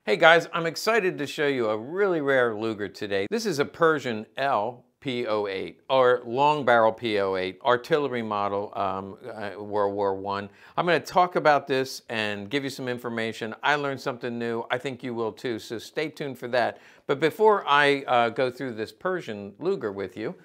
Hey guys, I'm excited to show you a really rare Luger today. This is a Persian P08 or long barrel P08 artillery model, World War I. I'm going to talk about this and give you some information. I learned something new. I think you will too, so stay tuned for that. But before I go through this Persian Luger with you,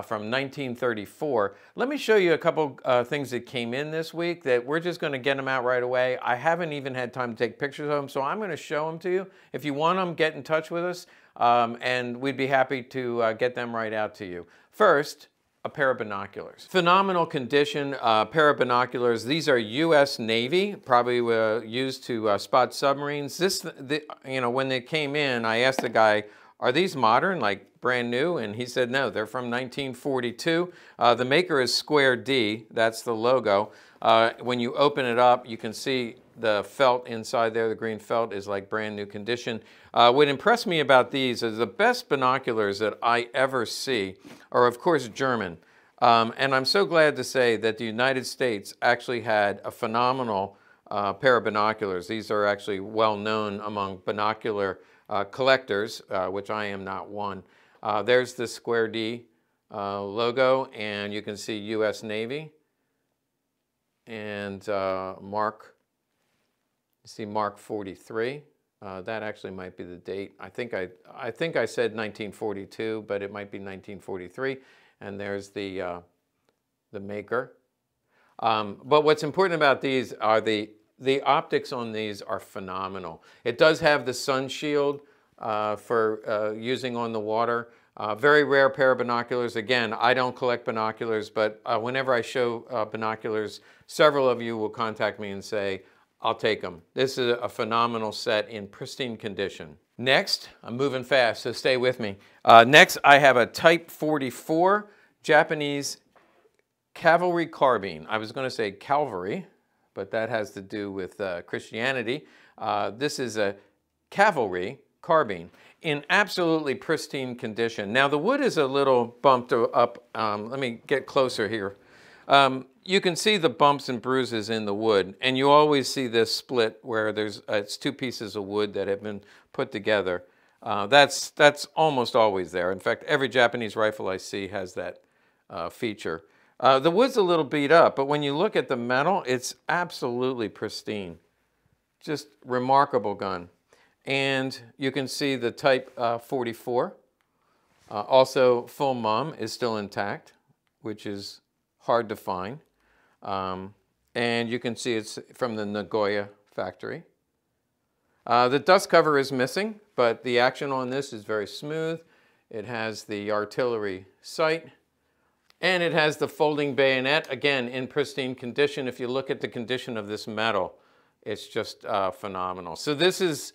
from 1934. Let me show you a couple things that came in this week that we're just going to get them out right away. I haven't even had time to take pictures of them, so I'm going to show them to you. If you want them, get in touch with us, and we'd be happy to get them right out to you. First, a pair of binoculars. Phenomenal condition pair of binoculars. These are U.S. Navy, probably used to spot submarines. When they came in, I asked the guy, are these modern, like brand new? And he said, no, they're from 1942. The maker is Square D, that's the logo. When you open it up, you can see the felt inside there, the green felt is like brand new condition. What impressed me about these is the best binoculars that I ever see are of course German. And I'm so glad to say that the United States actually had a phenomenal pair of binoculars. These are actually well known among binocular collectors, which I am not one. There's the Square D logo, and you can see U.S. Navy and Mark 43. That actually might be the date. I think I said 1942, but it might be 1943. And there's the maker. But what's important about these are the optics on these are phenomenal. It does have the sun shield for using on the water. Very rare pair of binoculars. Again, I don't collect binoculars, but whenever I show binoculars, several of you will contact me and say, I'll take them. This is a phenomenal set in pristine condition. Next, I'm moving fast, so stay with me. Next, I have a Type 44 Japanese cavalry carbine. I was going to say cavalry, but that has to do with Christianity. This is a cavalry carbine in absolutely pristine condition. Now the wood is a little bumped up. Let me get closer here. You can see the bumps and bruises in the wood, and you always see this split where it's two pieces of wood that have been put together. That's almost always there. In fact, every Japanese rifle I see has that feature. The wood's a little beat up, but when you look at the metal, it's absolutely pristine. Just remarkable gun. And you can see the Type 44. Also, full mum is still intact, which is hard to find. And you can see it's from the Nagoya factory. The dust cover is missing, but the action on this is very smooth. It has the artillery sight. And it has the folding bayonet, again, in pristine condition. If you look at the condition of this metal, it's just phenomenal. So this is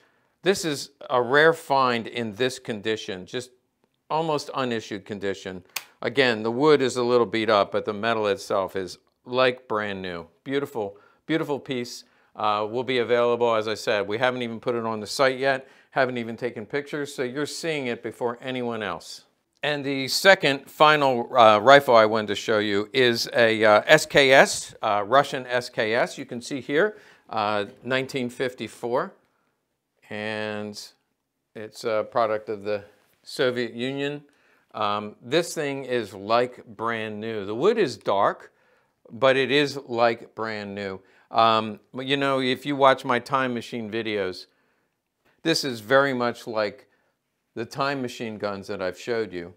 a rare find in this condition, just almost unissued condition. Again, the wood is a little beat up, but the metal itself is like brand new. Beautiful, beautiful piece. Will be available, as I said. We haven't even put it on the site yet, haven't even taken pictures, so you're seeing it before anyone else. And the second final rifle I wanted to show you is a SKS, Russian SKS. You can see here, 1954. And it's a product of the Soviet Union. This thing is like brand new. The wood is dark, but it is like brand new. You know, if you watch my time machine videos, this is very much like the time machine guns that I've showed you.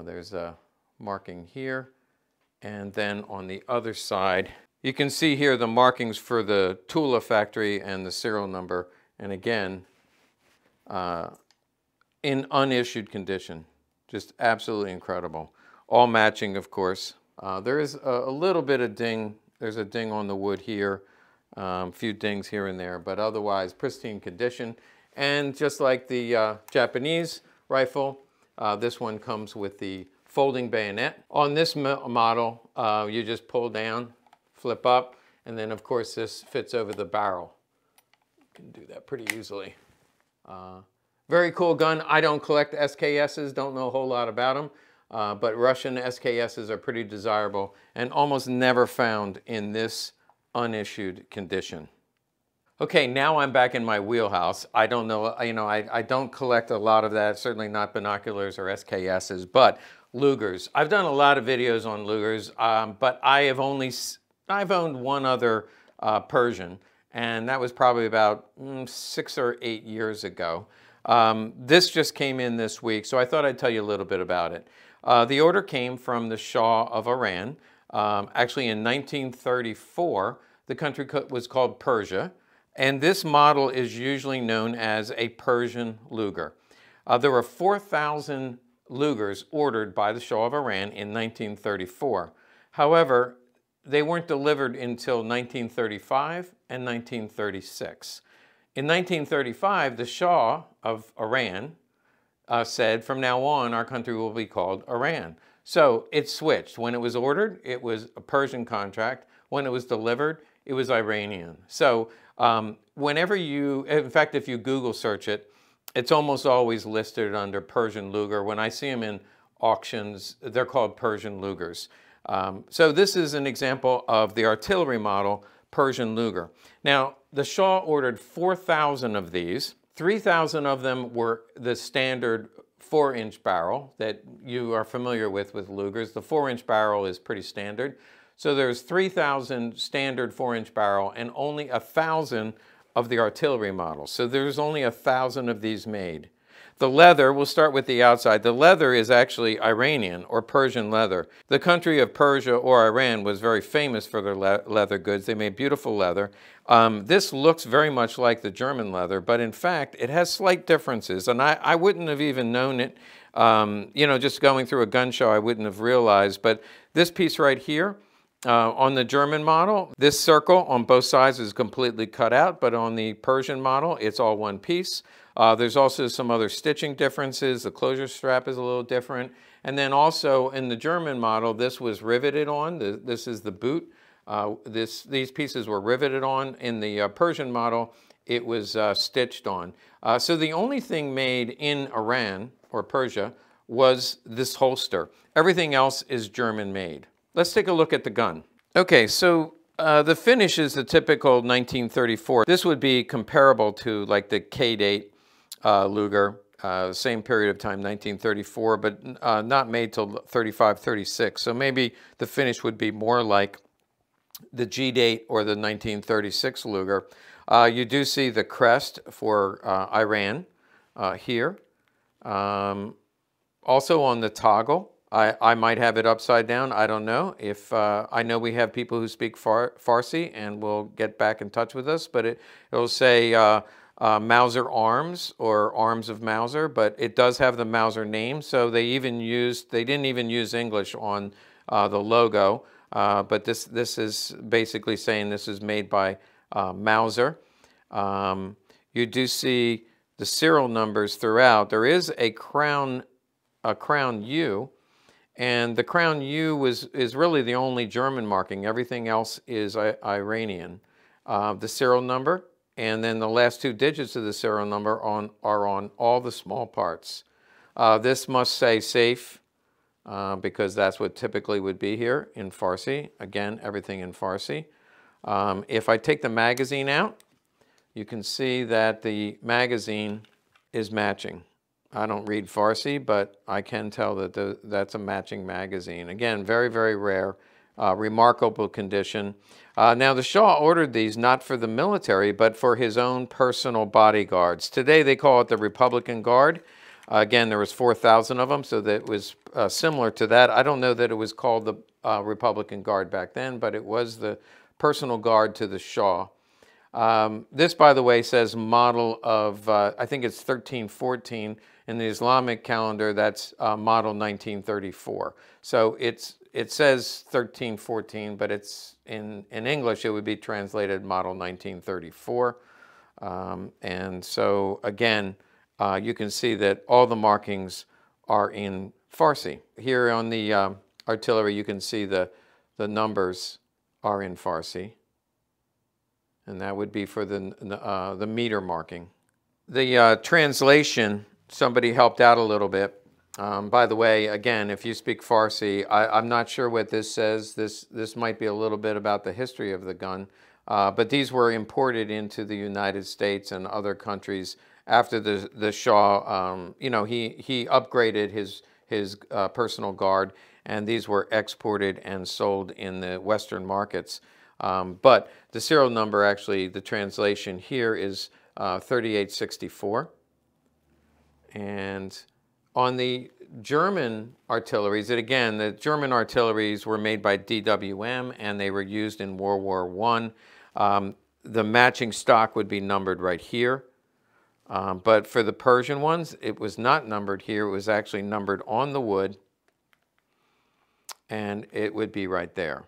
There's a marking here, and then on the other side, you can see here the markings for the Tula factory and the serial number, and again, in unissued condition. Just absolutely incredible. All matching, of course. There is a little bit of ding. There's a ding on the wood here, a few dings here and there, but otherwise pristine condition. And just like the Japanese rifle, this one comes with the folding bayonet. On this model, you just pull down, flip up, and then of course this fits over the barrel. You can do that pretty easily. Very cool gun. I don't collect SKSs, don't know a whole lot about them, but Russian SKSs are pretty desirable and almost never found in this unissued condition. Okay, now I'm back in my wheelhouse. I don't know, I don't collect a lot of that, certainly not binoculars or SKSs, but Lugers. I've done a lot of videos on Lugers, but I've owned one other Persian, and that was probably about 6 or 8 years ago. This just came in this week, so I thought I'd tell you a little bit about it. The order came from the Shah of Iran. Actually, in 1934, the country was called Persia. And this model is usually known as a Persian Luger. There were 4,000 Lugers ordered by the Shah of Iran in 1934. However, they weren't delivered until 1935 and 1936. In 1935, the Shah of Iran said, from now on, our country will be called Iran. So it switched. When it was ordered, it was a Persian contract. When it was delivered, it was Iranian. So whenever in fact, if you Google search it, it's almost always listed under Persian Luger. When I see them in auctions, they're called Persian Lugers. So this is an example of the artillery model Persian Luger. Now, the Shah ordered 4,000 of these. 3,000 of them were the standard 4-inch barrel that you are familiar with Lugers. The 4-inch barrel is pretty standard. So there's 3,000 standard 4-inch barrel and only 1,000 of the artillery models. So there's only 1,000 of these made. The leather, we'll start with the outside. The leather is actually Iranian or Persian leather. The country of Persia or Iran was very famous for their leather goods. They made beautiful leather. This looks very much like the German leather, but in fact, it has slight differences. And I wouldn't have even known it. Just going through a gun show, I wouldn't have realized. But this piece right here, on the German model, this circle on both sides is completely cut out, but on the Persian model, it's all one piece. There's also some other stitching differences. The closure strap is a little different. And then also in the German model, this was riveted on. This is the boot. These pieces were riveted on. In the Persian model, it was stitched on. So the only thing made in Iran or Persia was this holster. Everything else is German made. Let's take a look at the gun. Okay, so the finish is the typical 1934. This would be comparable to like the K-date Luger, same period of time, 1934, but not made till 35, 36. So maybe the finish would be more like the G-date or the 1936 Luger. You do see the crest for Iran here. Also on the toggle, I might have it upside down. I don't know. If I know we have people who speak Farsi and will get back in touch with us, but it'll say Mauser Arms or Arms of Mauser, but it does have the Mauser name. So they didn't even use English on the logo, but this is basically saying this is made by Mauser. You do see the serial numbers throughout. There is a crown U. And the crown U is really the only German marking. Everything else is Iranian. The serial number, and then the last 2 digits of the serial number are on all the small parts. This must say safe, because that's what typically would be here in Farsi. Again, everything in Farsi. If I take the magazine out, you can see that the magazine is matching. I don't read Farsi, but I can tell that that's a matching magazine. Again, very, very rare, remarkable condition. Now, the Shah ordered these not for the military, but for his own personal bodyguards. Today, they call it the Republican Guard. Again, there was 4,000 of them, so that was similar to that. I don't know that it was called the Republican Guard back then, but it was the personal guard to the Shah. This, by the way, says model of, I think it's 1314. In the Islamic calendar, that's model 1934. So it says 1314, but it's in English, it would be translated model 1934. And so, again, you can see that all the markings are in Farsi. Here on the artillery, you can see the numbers are in Farsi. And that would be for the meter marking. The translation, somebody helped out a little bit. By the way, again, if you speak Farsi, I'm not sure what this says. This might be a little bit about the history of the gun. But these were imported into the United States and other countries after the Shah. You know, he upgraded his personal guard, and these were exported and sold in the Western markets. But the serial number, actually, the translation here is 3864. And on the German artilleries, and again, the German artilleries were made by DWM, and they were used in World War I. The matching stock would be numbered right here. But for the Persian ones, it was not numbered here. It was actually numbered on the wood, and it would be right there.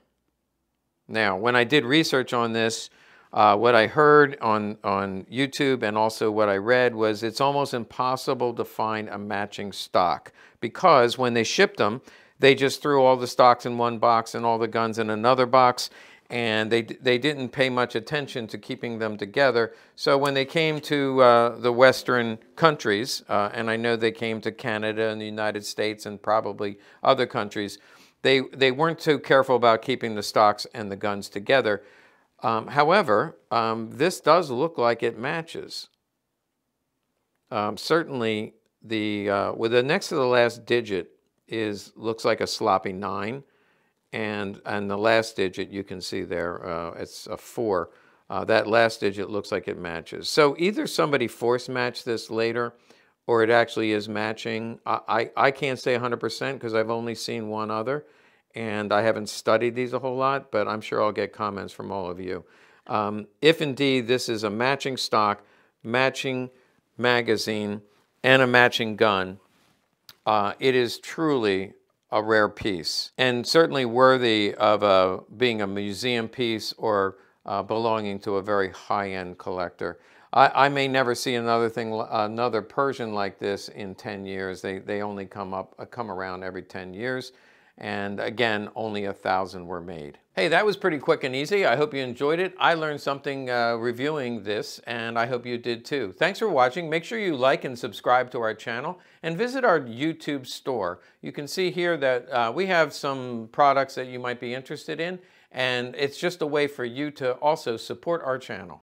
Now, when I did research on this, what I heard on YouTube and also what I read was it's almost impossible to find a matching stock, because when they shipped them, they just threw all the stocks in one box and all the guns in another box, and they didn't pay much attention to keeping them together. So when they came to the Western countries, and I know they came to Canada and the United States and probably other countries, they weren't too careful about keeping the stocks and the guns together. However, this does look like it matches. Certainly, with the next to the last digit looks like a sloppy 9, and the last digit you can see there, it's a 4. That last digit looks like it matches. So either somebody force matched this later, or it actually is matching. I can't say 100% because I've only seen one other, and I haven't studied these a whole lot, but I'm sure I'll get comments from all of you. If indeed this is a matching stock, matching magazine, and a matching gun, it is truly a rare piece, and certainly worthy of being a museum piece or belonging to a very high-end collector. I may never see another Persian like this in 10 years. They only come around every 10 years. And again, only 1,000 were made. Hey, that was pretty quick and easy. I hope you enjoyed it. I learned something reviewing this, and I hope you did too. Thanks for watching. Make sure you like and subscribe to our channel, and visit our YouTube store. You can see here that we have some products that you might be interested in, and it's just a way for you to also support our channel.